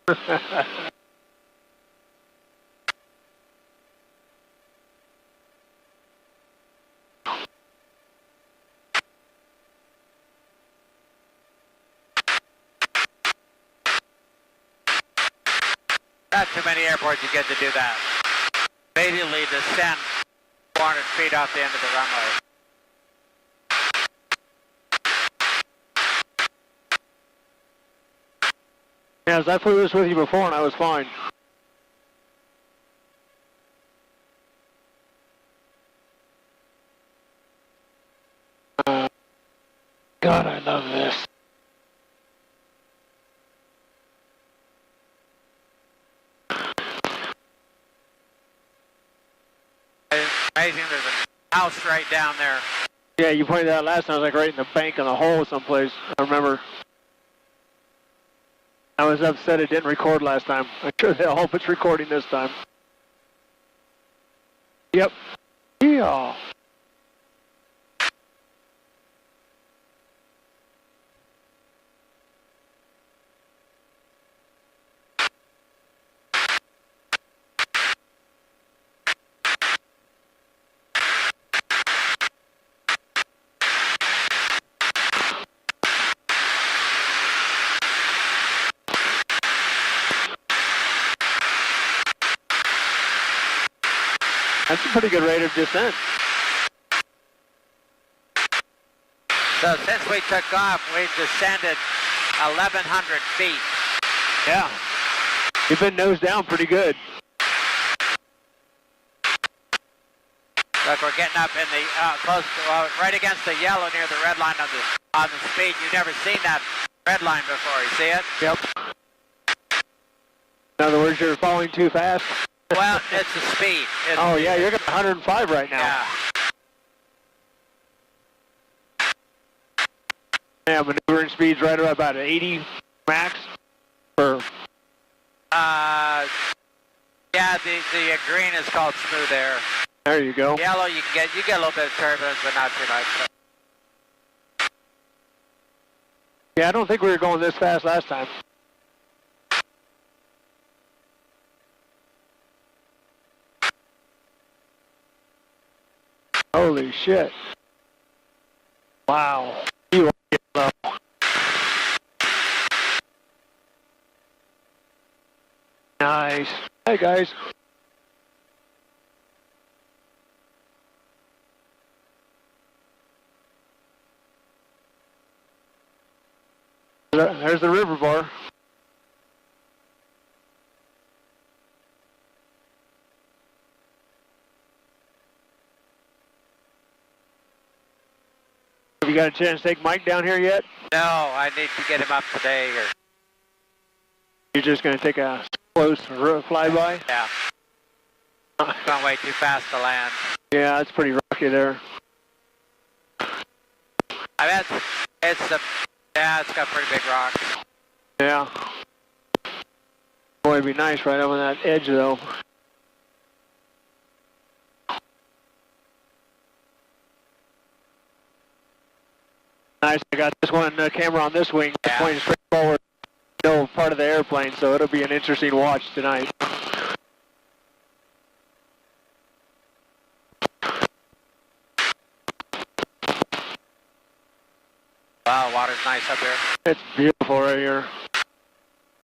Not too many airports you get to do that. Immediately descend 400 feet off the end of the runway. Yeah, as I flew this with you before and I was fine. God, I love this. Amazing, there's a house right down there. Yeah, you pointed out last time, I was like right in the bank in the hole someplace. I remember. I was upset it didn't record last time. I sure hope it's recording this time. Yep. Yeah. That's a pretty good rate of descent. So since we took off, we've descended 1,100 feet. Yeah. You've been nose down pretty good. Look, we're getting up in the close to, right against the yellow near the red line on the speed. You've never seen that red line before. You see it? Yep. In other words, you're falling too fast. Well, it's the speed. Oh yeah, you're at 105 right now. Yeah. Yeah, maneuvering speed's right about 80 max. Or yeah, the green is called smooth air. there you go. Yellow, you get a little bit of turbulence, but not too much. Yeah, I don't think we were going this fast last time. Holy shit. Wow. You are getting low. Nice. Hey guys. There's the river bar. Have you got a chance to take Mike down here yet? No, I need to get him up today. Or... You're just going to take a close flyby? Yeah. Going way too fast to land. Yeah, it's pretty rocky there. I mean, it's got pretty big rocks. Yeah. Boy, it'd be nice right over that edge though. Nice, I got this one camera on this wing, pointing straight forward, no part of the airplane, so it'll be an interesting watch tonight. Wow, water's nice up here. It's beautiful.